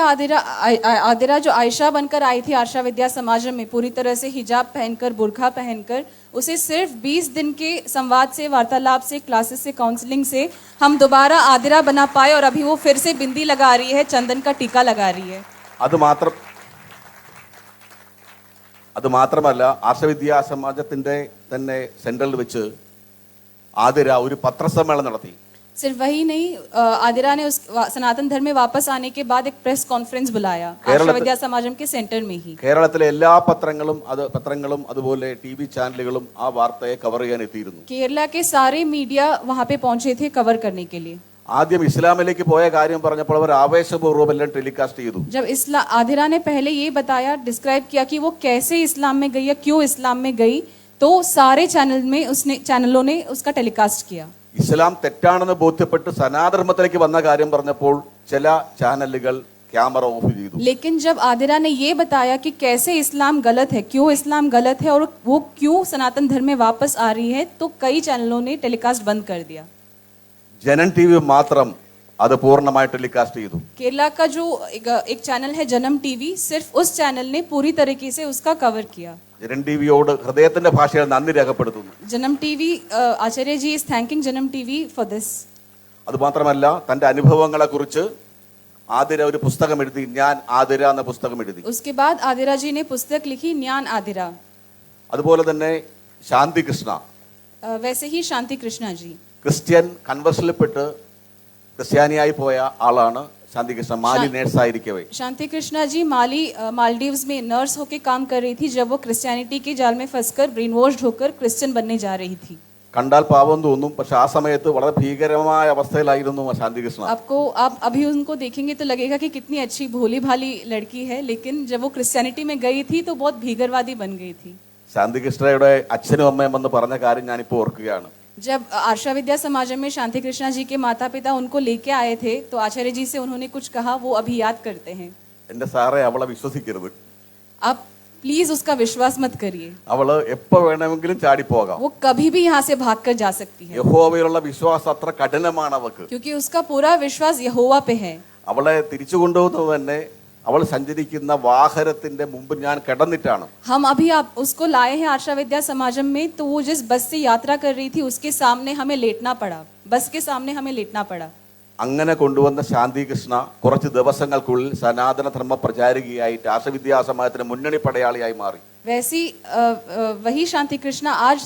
आदिरा जो आयशा बनकर आई थी आर्षा विद्या समाज में, पूरी तरह से हिजाब पहनकर, बुर्खा पहनकर, उसे सिर्फ 20 दिन के संवाद से, वार्तालाप से, क्लासेस से, काउंसलिंग से हम दोबारा आदिरा बना पाए और अभी वो फिर से बिंदी लगा रही है, चंदन का टीका लगा रही है. അത് മാത്രമല്ല ആർഷവിദ്യാ സമാജത്തിന്റെ തന്നെ സെന്ററിൽ വെച്ച് ആതിര ഒരു പത്രസമ്മേളനം നടത്തി. सिर्फ वही नहीं, आदिरा ने उस सनातन धर्म में वापस आने के बाद एक प्रेस कॉन्फ्रेंस बुलाया आर्षा विद्या समाजम के सेंटर में ही. കേരളത്തിലെ എല്ലാ പത്രങ്ങളും അതുപോലെ ടി.വി. ചാനലുകളും ആ വാർത്തയെ കവർ ചെയ്യാൻ എത്തിയിരുന്നു. केरला के सारे मीडिया वहां पे पहुंचे थे कवर करने के लिए. ആദ്യം ഇസ്ലാമിലേക്ക് പോയ കാര്യം പറഞ്ഞപ്പോൾ അവർ ആവേശപൂർവ്വം എല്ലാം ടെലികാസ്റ്റ് ചെയ്തു. जब आदिरा ने पहले ये बताया, डिस्क्राइब किया कि वो कैसे इस्लाम में गई या क्यों इस्लाम में गई, तो सारे चैनलों ने उसका टेलीकास्ट किया. ഇസ്ലാം തെറ്റാണെന്ന് ബോധ്യപ്പെട്ട് സനാതനധർമ്മത്തിലേക്ക് വന്ന കാര്യം പറഞ്ഞപ്പോൾ ചില ചാനലുകൾ ക്യാമറ ഓഫ് ചെയ്തു. लेकिन जब आदिरा ने ये बताया कि कैसे इस्लाम गलत है, क्यों इस्लाम गलत है और वो क्यों सनातन धर्म में वापस आ रही है, तो कई चैनलों ने टेलीकास्ट बंद कर दिया. ജനം ടി.വി. മാത്രം അത് പൂർണ്ണമായി ടെലികാസ്റ്റ് ചെയ്തു. केरला का जो एक चैनल है जनम टीवी, सिर्फ उस चैनल ने पूरी तरीके से उसका कवर किया. ജനം ടി.വിയോട് ഹൃദയത്തിന്റെ ഭാഷയിൽ നന്ദി രേഖപ്പെടുത്തുന്നു. Janam TV, Acharya ji is thanking Janam TV for this. അതുമാത്രമല്ല തന്റെ അനുഭവങ്ങളെ കുറിച്ച് ആതിര ഒരു പുസ്തകം എഴുതി, ഞാൻ ആതിര എന്ന പുസ്തകം എഴുതി. उसके बाद आदिरा जी ने पुस्तक लिखी न्यान आदिरा. അതുപോലെ തന്നെ ശാന്തി കൃഷ്ണ, वैसे ही शांति कृष्णा जी, ക്രിസ്ത്യൻ കൺവേർഷനിൽപ്പെട്ട് ക്രിസ്ത്യാനിയായി പോയ ആളാണ് ശാന്തി കൃഷ്ണ. മാലി നേഴ്സായിരിക്കവേ शांति कृष्णा जी मालदीव्स में नर्स होकर काम कर रही थी जब वो क्रिश्चियनिटी के जाल में फंसकर ब्रेन वॉश्ड होकर क्रिश्चियन बनने जा रही थी. കണ്ടാൽ പാവം തോന്നും, പക്ഷെ ആ സമയത്ത് വളരെ ഭീകരമായ അവസ്ഥയിലായിരുന്നു ശാന്തി കൃഷ്ണ. आप अभी उनको देखेंगे तो लगेगा कि कितनी अच्छी भोली भाली लड़की है, लेकिन जब वो क्रिश्चियनिटी में गई थी तो बहुत भीकरवादी बन गई थी. ശാന്തി കൃഷ്ണയുടെ അച്ഛനും അമ്മയും വന്ന് പറഞ്ഞ കാര്യം ഞാനിപ്പോൾ ഓർക്കുകയാണ്. जब आर्षा विद्या समाजम में शांति कृष्णा जी के माता पिता उनको लेके आए थे तो आचार्य जी से उन्होंने कुछ कहा, वो अभी याद करते हैं. എന്റെ സാറേ, അവളെ വിശ്വസിക്കരുത്. आप प्लीज उसका विश्वास मत करिए. അവള് എപ്പോ വേണമെങ്കിലും ചാടിപ്പോകാം. वो कभी भी यहाँ से भाग कर जा सकती है. യഹോവയിലുള്ള വിശ്വാസം അത്ര കഠിനമാണ് അവക്ക്. क्योंकि उसका पूरा विश्वास यहोवा पे है. അവളെ തിരിച്ചു കൊണ്ടുപോകുന്നത് തന്നെ അവൾ സഞ്ചരിക്കുന്ന വാഹനത്തിന്റെ മുമ്പ് ഞാൻ കിടന്നിട്ടാണ്. हम अभी आप उसको लाए हैं आर्षा विद्या समाजम में, तो वो जिस बस से यात्रा कर रही थी उसके सामने हमें लेटना पड़ा, बस के सामने हमें लेटना पड़ा. അങ്ങനെ കൊണ്ടുവന്ന ശാന്തി കൃഷ്ണ കുറച്ച് ദിവസങ്ങൾക്കുള്ളിൽ സനാതന ധർമ്മ പ്രചാരകയായിട്ട് ആർഷവിദ്യാ സമാജത്തിന്റെ മുന്നണി പടയാളിയായി മാറി. वैसी वही शांति कृष्णा आज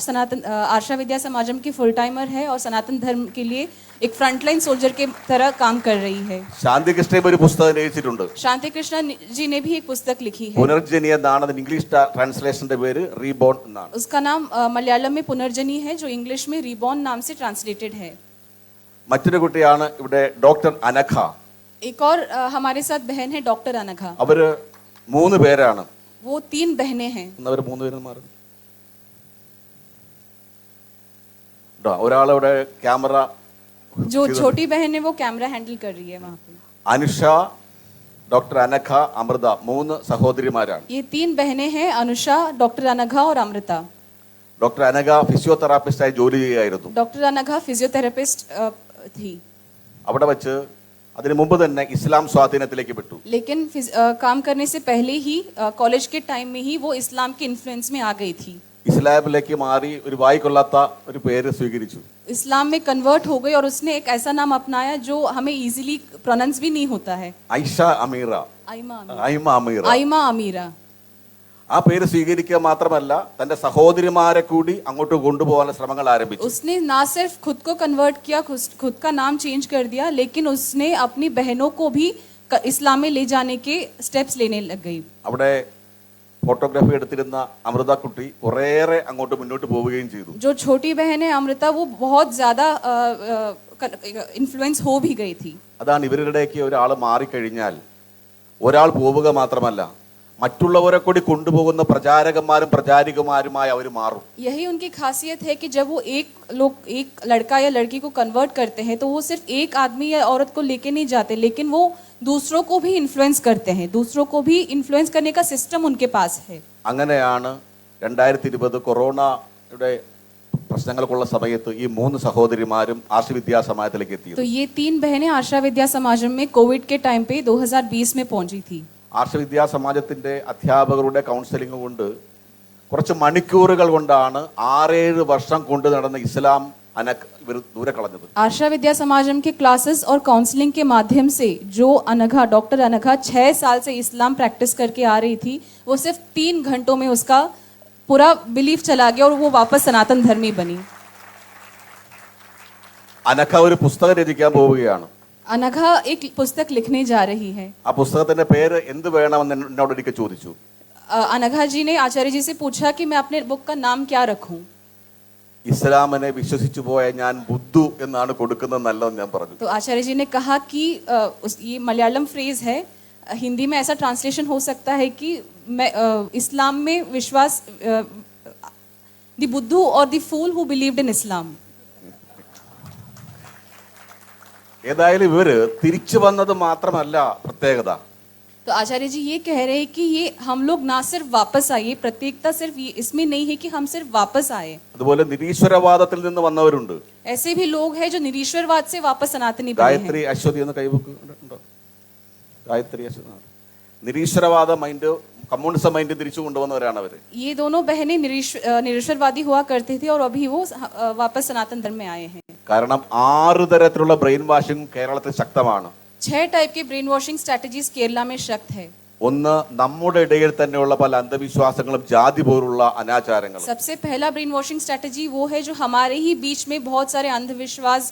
आर्षा विद्या समाजम की फुल टाइमर है और सनातन धर्म के लिए एक फ्रंटलाइन सोल्जर के तरह काम कर रही है. ശാന്തി കൃഷ്ണ ഒരു പുസ്തകം രചിച്ചിട്ടുണ്ട്. शांति कृष्णा जी ने भी एक पुस्तक लिखी है. പുനർജനി എന്നാണ് അതിന്റെ ഇംഗ്ലീഷ് ട്രാൻസ്ലേഷന്റെ പേര്, റീബോൺ എന്നാണ്. उसका नाम मलयालम में पुनर्जनी है, जो इंग्लिश में रिबॉर्न नाम से ट्रांसलेटेड है. മറ്റൊരു കുട്ടിയാണ് ഇവിടെ ഡോക്ടർ അനഘ. एक और हमारे साथ बहन है डॉक्टर अनघा. അവര് 3 പേരാണ്. वो 3 बहनें हैं. അവർ 3 പേരും മാറി. ഒരാളവിടെ ക്യാമറ, जो छोटी बहन है वो कैमरा हैंडल कर रही है वहाँ पे. അനുഷ, ഡോക്ടർ അനഘ, അമൃത 3 സഹോദരിമാരാണ്. ये 3 बहनें हैं, अनुषा, डॉक्टर अनघा और अमृता. ഡോക്ടർ അനഘ ഫിസിയോതെറാപ്പിസ്റ്റായി ജോലി ചെയ്യുകയായിരുന്നു. डॉक्टर अनघा फिजियोथेरेपिस्ट थी. അവിടെ വെച്ച് അതിനു മുമ്പ് തന്നെ ഇസ്ലാം സ്വാധീനത്തിലേക്ക് വിട്ടു. लेकिन काम करने से पहले ही कॉलेज के टाइम में ही वो इस्लाम के इन्फ्लुएंस में आ गई थी. ഇസ്ലാമിലേക്ക് മാറി ഒരു വായിക്കൊള്ളാത്ത ഒരു പേര് സ്വീകരിച്ചു. इस्लाम में कन्वर्ट हो गई और उसने एक ऐसा नाम अपनाया जो हमें इजीली प्रोनाउंस भी नहीं होता है. ഐഷ അമീറ, ഐമ അമീറ. आइमा अमीरा. ആ പേര് സ്വീകരിക്കുക മാത്രമല്ല തന്റെ സഹോദരിമാരെ കൂടി അങ്ങോട്ട് കൊണ്ടുപോകാനുള്ള ശ്രമങ്ങൾ ആരംഭിച്ചു. उसने ना सिर्फ खुद को कन्वर्ट किया, खुद का नाम चेंज कर दिया, लेकिन उसने अपनी बहनों को भी इस्लाम में ले जाने के स्टेप्स लेने लग गई. അവിടെ ഫോട്ടോഗ്രാഫി എടുത്തിരുന്ന അമൃത കുട്ടി കുറേയേറെ അങ്ങോട്ട് മുന്നോട്ട് പോവുകയും ചെയ്തു. जो छोटी बहन है अमृता, वो बहुत ज्यादा इन्फ्लुएंस हो भी गई थी. അതാണ് ഇവരുടെയൊക്കെ ഒരാൾ മാറിക്കഴിഞ്ഞാൽ ഒരാൾ പോവുക മാത്രമല്ല മറ്റുള്ളവരെ കൂടി കൊണ്ടുപോകുന്ന പ്രചാരകന്മാരും പ്രചാരികമാരുമായി അവർ മാറും. यही उनकी खासियत है कि जब वो एक लड़का या लड़की को कन्वर्ट करते हैं तो वो सिर्फ एक आदमी या औरत को लेके नहीं जाते, लेकिन वो दूसरों को भी इन्फ्लुएंस करते हैं, दूसरों को भी इन्फ्लुएंस करने का सिस्टम उनके पास है। അങ്ങനെയാണ് 2020 കൊറോണയുടെ പ്രശ്നങ്ങൾക്കുള്ള സമയത്ത് ഈ 3 സഹോദരിമാരും ആർഷവിദ്യാ സമാജത്തിലേക്ക് तो എത്തിയത്. ये 3 बहनें आशा विद्या समाजम में कोविड के टाइम पे 2020 में पहुंची थी। ആർഷവിദ്യാ സമാജത്തിന്റെ അധ്യാപകരുടെ കൗൺസിലിംഗ് കൊണ്ട് കുറച്ച് മണിക്കൂറുകൾ കൊണ്ടാണ് 6-7 വർഷം കൊണ്ട് നടന്ന ഇസ്ലാം ഇവർ ദൂരെ കളഞ്ഞത്. आशा विद्या समाजम के क्लासेस और काउंसलिंग के माध्यम से जो अनघा, डॉक्टर अनघा 6 साल से इस्लाम प्रैक्टिस करके आ रही थी, वो सिर्फ 3 घंटों में उसका पूरा बिलीफ चला गया और वो वापस सनातन धर्मी बनी। അനഘ ഒരു പുസ്തകം രചിക്കാൻ പോവുകയാണ്. अनघा एक पुस्तक लिखने जा रही है। ആ പുസ്തകത്തിന്റെ പേര് എന്ത് വേണമെന്ന് എന്നോട് ഒരിക്കൽ ചോദിച്ചു. अनघा जी ने आचार्य जी से पूछा कि मैं अपने बुक का नाम क्या रखूं। ഇസ്ലാമിനെ വിശ്വസിച്ചു പോയ ഞാൻ ബുദ്ധു എന്നാണ് കൊടുക്കുന്നത് നല്ലതെന്ന് ഞാൻ പറഞ്ഞു. तो आचार्य जी ने कहा कि ये मलयालम फ्रेज है, हिंदी में ऐसा ट्रांसलेशन हो सकता है कि मैं इस्लाम में विश्वास, द बुद्धू और the fool who believed in Islam. ഏതായാലും ഇവര് തിരിച്ചു വന്നത് മാത്രമല്ല പ്രത്യേകത. तो आचार्य जी ये कह रहे हैं कि ये हम लोग ना सिर्फ वापस आए, प्रत्येकता सिर्फ ये इसमें नहीं है कि हम सिर्फ वापस आए, അതുപോലെ നിരീശ്വരവാദത്തിൽ നിന്ന് വന്നവരുണ്ട്. ऐसे भी लोग हैं जो निरीश्वरवाद से वापस सनातनी बने हैं। ഗായത്രി അശ്വതി എന്ന് കൈവക്ക് ഉണ്ടോ? ഗായത്രി അശ്വതി നിരീശ്വരവാദ മൈൻഡ്, കമ്മ്യൂണിസം മൈൻഡ് തിരിച്ചു കൊണ്ടുവന്നവരാണ് അവര്. ये दोनों बहनें निरीश्वरवादी हुआ करते थे और अभी वो वापस सनातन धर्म में आए हैं। കാരണം 6 തരത്തിലുള്ള ബ്രെയിൻ വാഷിംഗ് കേരളത്തിൽ ശക്തമാണ്. 6 टाइप के ब्रेन वॉशिंग स्ट्रैटेजीज केरला में शक्त है। ഒന്ന് നമ്മുടെ ഇടയിൽ തന്നെയുള്ള പല അന്ധവിശ്വാസങ്ങളും ജാതി പോലുള്ള അനാചാരങ്ങളും. सबसे पहला ब्रेन वॉशिंग स्ट्रैटेजी वो है जो हमारे ही बीच में बहुत सारे अंधविश्वास,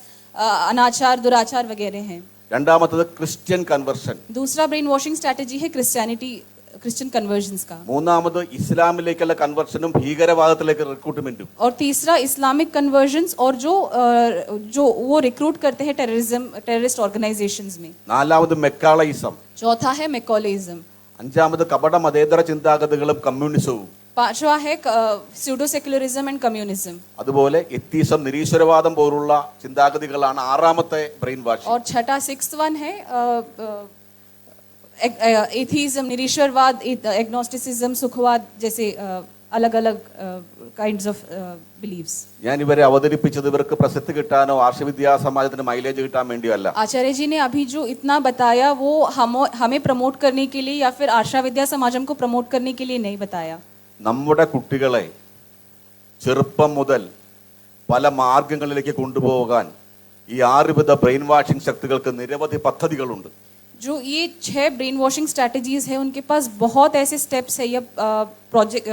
अनाचार, दुराचार वगैरह हैं। രണ്ടാമത്തത് ക്രിസ്ത്യൻ കൺവേർഷൻ. दूसरा ब्रेन वॉशिंग स्ट्रैटेजी है क्रिश्चियन कन्वर्जन्स का। മൂന്നാമത് ഇസ്ലാമിലേക്കുള്ള കൺവേർഷനും ഭീകരവാദത്തിലേക്ക് റിക്രൂട്ട്മെന്റും. और तीसरा इस्लामिक कन्वर्जन्स और जो वो रिक्रूट करते हैं टेररिस्ट ऑर्गेनाइजेशंस में। നാലാമത് മെക്കാളയിസം. चौथा है मैकॉलिज्म। അഞ്ചാമത് കപട മതേതര ചിന്താഗതികളും കമ്മ്യൂണിസവും. पांचवा है स्यूडो सेक्युलरिज्म एंड कम्युनिज्म। അതുപോലെ എത്തീസം, നിരീശ്വരവാദം പോലുള്ള ചിന്താഗതികളാണ് 6ാമത്തെ ബ്രെയിൻ വാഷിംഗ്. और छठा 6th वन है एथीज्म, निरीश्वरवाद, एग्नोस्टिसिज्म, सुखवाद जैसे अलग अलग काइंड्स ऑफ बिलीव्स। ഞാൻ ഇവരെ അവതരിപ്പിച്ചത് ഇവർക്ക് പ്രസിദ്ധി കിട്ടാനോ ആർഷവിദ്യാ സമാജത്തിന് മൈലേജ് കിട്ടാൻ വേണ്ടിയല്ല. आचार्य जी ने अभी जो इतना बताया वो हमें प्रमोट करने के लिए या फिर आशा विद्या समाजम को प्रमोट करने के लिए नहीं बताया। നമ്മുടെ കുട്ടികളെ ചെറുപ്പം മുതൽ പല മാർഗങ്ങളിലേക്ക് കൊണ്ടുപോകാൻ ഈ 6 വിധ ബ്രെയിൻ വാഷിംഗ് ശക്തികൾക്ക് നിരവധി പദ്ധതികളുണ്ട്. जो ये 6 ब्रेन वॉशिंग स्ट्रैटेजीज है उनके पास बहुत ऐसे स्टेप्स है या प्रोजेक्ट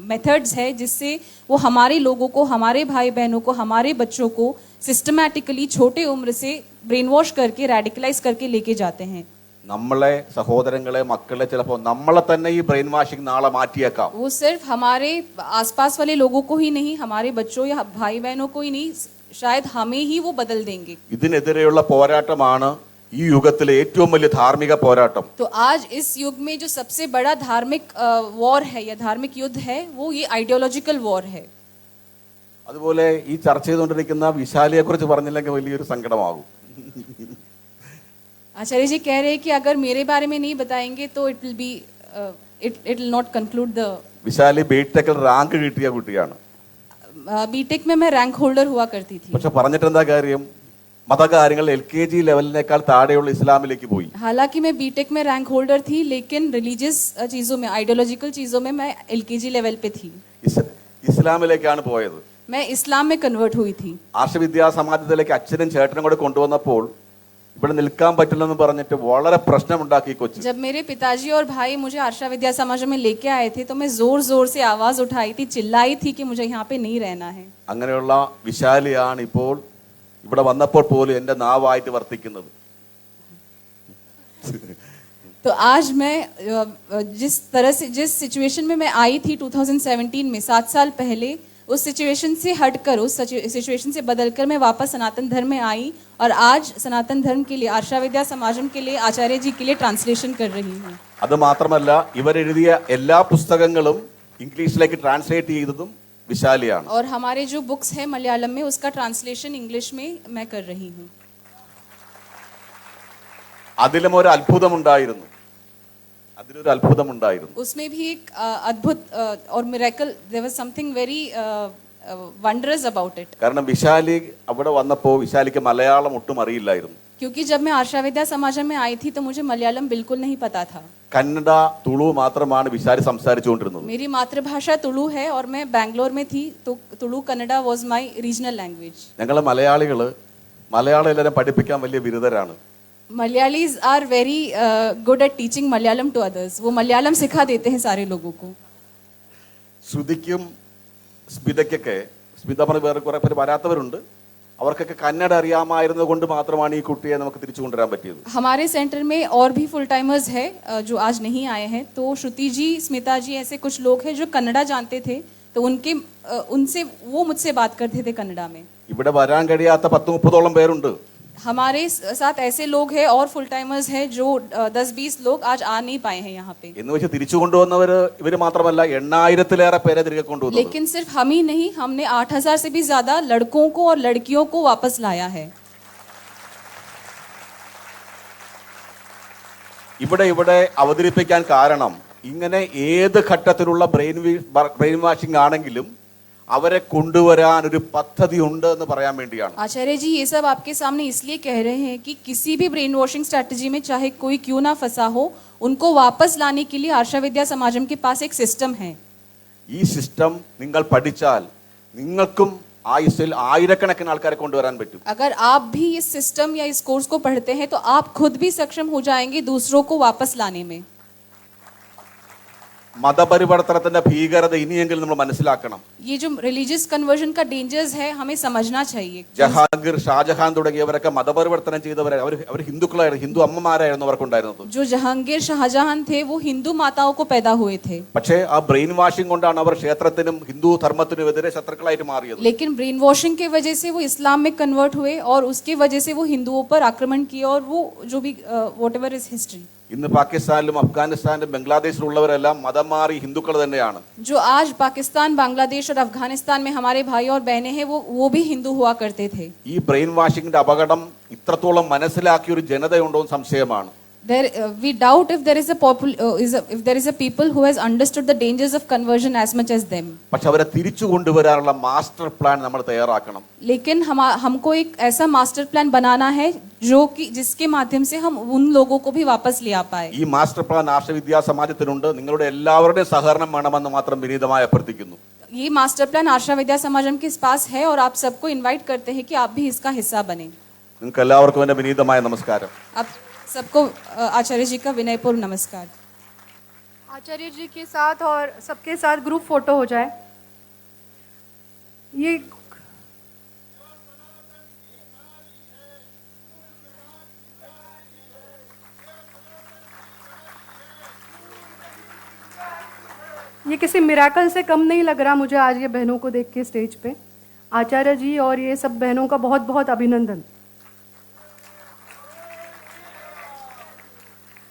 मेथड्स है जिससे वो हमारे लोगों को, हमारे भाई बहनों को, हमारे बच्चों को सिस्टमैटिकली छोटे उम्र से ब्रेन वॉश करके रेडिकलाइज करके लेके जाते हैं। നമ്മളെ സഹോദരങ്ങളെ, മക്കളെ ചിലപ്പോൾ നമ്മളെ തന്നെ ഈ ബ്രെയിൻ വാഷിംഗ് നാളെ മാറ്റിയേക്കാം. वो सिर्फ हमारे आसपास वाले लोगों को ही नहीं, हमारे बच्चों या भाई बहनों को ही नहीं, शायद हमें ही वो बदल देंगे। ഇതിനെതിരെയുള്ള പോരാട്ടമാണ് ഈ യുഗത്തിലെ ഏറ്റവും വലിയ ധാർമ്മിക പോരാട്ടം. तो आज इस युग में जो सबसे बड़ा धार्मिक वॉर है या धार्मिक युद्ध है वो ये आइडियोलॉजिकल वॉर है। അതുപോലെ ഈ ചർച്ച ചെയ്തുകൊണ്ടിരിക്കുന്ന വിശാലിയെ കുറിച്ച് പറഞ്ഞില്ലെങ്കിൽ വലിയൊരു സങ്കടമാകും. आचार्य जी कह रहे हैं कि अगर मेरे बारे में नहीं बताएंगे तो it will not conclude the. Vishali ബിടെക്കിൽ റാങ്ക് കിട്ടിയ കുട്ടിയാണ്. बीटेक में मैं रैंक होल्डर हुआ करती थी। പക്ഷെ പറഞ്ഞിട്ട് എന്താ കാര്യം? മതകാര്യങ്ങൾ LKG ലെവലിനേക്കാൾ താഴെയുള്ള ഇസ്ലാമിലേക്ക് പോയി. हालांकि मैं बीटेक में रैंक होल्डर थी लेकिन रिलीजियस चीज़ों में, आइडियोलॉजिकल चीज़ों में मैं LKG लेवल पे थी। ഇസ്ലാമിലേക്കാണ് പോയത്. मैं इस्लाम में कन्वर्ट हुई थी। ആർഷവിദ്യാ സമാജത്തിലേക്ക് അച്ഛനും ചേട്ടനും കൂടെ കൊണ്ടുവന്നപ്പോൾ ഇവിടെ നിൽക്കാൻ പറ്റില്ലെന്ന് പറഞ്ഞിട്ട് വളരെ പ്രശ്നമുണ്ടാക്കി കൊച്ചു. जब मेरे पिताजी और भाई मुझे आशा विद्या समाज में लेके आए थे तो मैं जोर जोर से आवाज उठाई थी, चिल्लाई थी कि मुझे यहाँ पे नहीं रहना है। അങ്ങനെയുള്ള വിശാലിയാണ് ഇപ്പോൾ ഇവിടെ വന്നപ്പോൾ പോലും എൻ്റെ നാവായിട്ട് വർത്തിക്കുന്നത്. तो आज मैं जिस सिचुएशन में मैं आई थी 2017 में, 7 साल पहले, उस सिचुएशन से हटकर, उस सिचुएशन से बदलकर मैं वापस सनातन धर्म में आई और आज सनातन धर्म के लिए, आशा विद्या समाजम के लिए, आचार्य जी के लिए ट्रांसलेशन कर रही हूँ। അത് മാത്രമല്ല ഇവരെഴുതിയ എല്ലാ പുസ്തകങ്ങളും ഇംഗ്ലീഷിലേക്ക് ട്രാൻസ്ലേറ്റ് ചെയ്തതും വിശാലിയാണ്. और हमारे जो बुक्स है मलयालम में उसका ट्रांसलेशन इंग्लिश में मैं कर रही हूँ। അതിലും ഒരു അത്ഭുതമുണ്ടായിരുന്നു. അതിലൊരു അത്ഭുതമുണ്ടായിരുന്നു. उसमें भी एक अद्भुत और miracle, there was something very wondrous about it. കാരണം വിശാലി അവിടെ വന്നപ്പോൾ വിശാലിക്ക് മലയാളം ഒട്ടും അറിയില്ലായിരുന്നു. क्योंकि जब मैं आशा विद्या समाजम में आई थी तो मुझे मलयालम बिल्कुल नहीं पता था. കന്നഡ തുളു മാത്രമാണ് വിശാലി സംസാരിച്ചുകൊണ്ടിരുന്നത്. मेरी मातृभाषा तुलु है और मैं बैंगलोर में थी तो Tulu Kannada was my regional language. ഞങ്ങളെ മലയാളികള് മലയാളം എല്ലാവരും പഠിപ്പിക്കാൻ വലിയ ബിരുദരാണ്. Malayalis are very good at teaching Malayalam to others. वो मलयालम सिखा देते हैं सारे लोगों को. ശ്രുതിക്കും സ്മിതയ്ക്കൊക്കെ, സ്മിത പറഞ്ഞ വേറെ കുറെ പേര് വരാത്തവരുണ്ട്, അവർക്കൊക്കെ കന്നഡ അറിയാമായിരുന്നത് കൊണ്ട് മാത്രമാണ് ഈ കുട്ടിയെ നമുക്ക് തിരിച്ചു കൊണ്ടുവരാൻ പറ്റിയത്. हमारे सेंटर में और भी फुल टाइमर्स है जो आज नहीं आए हैं. तो श्रुति जी, स्मिता जी ऐसे कुछ लोग हैं जो कन्नड़ा जानते थे तो उनसे वो मुझसे बात करते थे कन्नड़ा में. ഇവിടെ വരാൻ കഴിയാത്ത 10-30 പേരുണ്ട്. हमारे साथ ऐसे लोग हैं और फुल टाइमर्स हैं जो 10-20 लोग आज आ नहीं पाए हैं यहाँ पे. എന്ന് വെച്ച് തിരിച്ചു കൊണ്ടുവന്നവര് ഇവര് മാത്രമല്ല 8,000-ലേറെ പേരെ തിരികെ കൊണ്ടുവന്നു. लेकिन सिर्फ हम ही नहीं, हमने 8,000 से भी ज्यादा लड़कों को और लड़कियों को वापस लाया है. ഇവിടെ അവതരിപ്പിക്കാൻ കാരണം ഇങ്ങനെ ഏത് ഘട്ടത്തിലുള്ള ബ്രെയിൻ വാഷിംഗ് ആണെങ്കിലും അവരെ കൊണ്ടുവരാൻ ഒരു പദ്ധതി ഉണ്ട് എന്ന് പറയാൻ വേണ്ടിയാണ്. आचार्य जी, ये सब आपके सामने इसलिए कह रहे हैं कि किसी भी ब्रेन वॉशिंग स्ट्रैटेजी में चाहे कोई क्यों ना फंसा हो, उनको वापस लाने के लिए आशा विद्या समाजम के पास एक सिस्टम है. ഈ സിസ്റ്റം നിങ്ങൾ പഠിച്ചാൽ നിങ്ങൾക്കും ആയുസ്സിൽ ആയിരക്കണക്കിന് ആൾക്കാരെ കൊണ്ടുവരാൻ പറ്റും. अगर आप भी इस सिस्टम या इस कोर्स को पढ़ते हैं तो आप खुद भी सक्षम हो जाएंगे दूसरों को वापस लाने में. മതപരിവർത്തനത്തിന്റെ ഭീകരത ഇനിയെങ്കിലും നമ്മൾ മനസ്സിലാക്കണം. ये जो रिलीजियस कन्वर्जन का डेंजर्स है हमें समझना चाहिए. ജഹാംഗീർ, ഷാജഹാൻ തുടങ്ങിയവരൊക്കെ മതപരിവർത്തനം ചെയ്തവരെ അവർ ഹിന്ദുക്കളായിരുന്നു, ഹിന്ദു അമ്മമാരായിരുന്നു അവർക്കുണ്ടായിരുന്നത്. जो जहांगीर शाहजहां थे वो हिंदू माताओं को पैदा हुए थे. പക്ഷേ ആ ബ്രെയിൻ വാഷിംഗ് കൊണ്ടാണ് അവർ ക്ഷേത്രത്തിനും ഹിന്ദു ധർമ്മത്തിനും എതിരെ ശത്രുക്കളായിട്ട് മാറിയത്. लेकिन ब्रेन वॉशिंग के वजह से वो इस्लाम में कन्वर्ट हुए और उसके वजह से वो हिंदुओं पर आक्रमण किए और वो जो भी व्हाटएवर इज हिस्ट्री. ഇന്ന് പാകിസ്ഥാനിലും അഫ്ഗാനിസ്ഥാനിലും ബംഗ്ലാദേശിലുള്ളവരെല്ലാം മതം മാറി ഹിന്ദുക്കൾ തന്നെയാണ്. जो आज पाकिस्तान, बांग्लादेश और अफगानिस्तान में हमारे भाई और बहनें हैं वो भी हिंदू हुआ करते थे. ഈ ബ്രെയിൻ വാഷിംഗിന്റെ അപകടം ഇത്രത്തോളം മനസ്സിലാക്കിയ ഒരു ജനതയുണ്ടോ എന്ന് സംശയമാണ്. We doubt if there is a people who has understood the dangers of conversion as much as them. പക്ഷെ അവരെ തിരിച്ചു കൊണ്ടുവരാനുള്ള മാസ്റ്റർ പ്ലാൻ നമ്മൾ തയ്യാറാക്കണം. लेकिन हमको एक ऐसा मास्टर प्लान बनाना है जो कि जिसके माध्यम से हम उन लोगों को भी वापस ले आ पाए. ഈ മാസ്റ്റർ പ്ലാൻ ആർഷ വിദ്യാ സമാജത്തിനുണ്ട്. നിങ്ങളുടെ എല്ലാവരുടെയും സഹകരണം വേണമെന്ന് മാത്രം വിനീതമായി അഭ്യർത്ഥിക്കുന്നു. ये मास्टर प्लान आशा विद्या समाजम के पास है और आप सबको इनवाइट करते हैं कि आप भी इसका हिस्सा बने. നിങ്ങൾക്ക് എല്ലാവർക്കും എൻ്റെ വിനീതമായ നമസ്കാരം. आप सबको आचार्य जी का विनयपूर्ण नमस्कार. आचार्य जी के साथ और सबके साथ ग्रुप फोटो हो जाए. ये किसी मिराकल से कम नहीं लग रहा मुझे आज ये बहनों को देख के स्टेज पे. आचार्य जी और ये सब बहनों का बहुत बहुत अभिनंदन.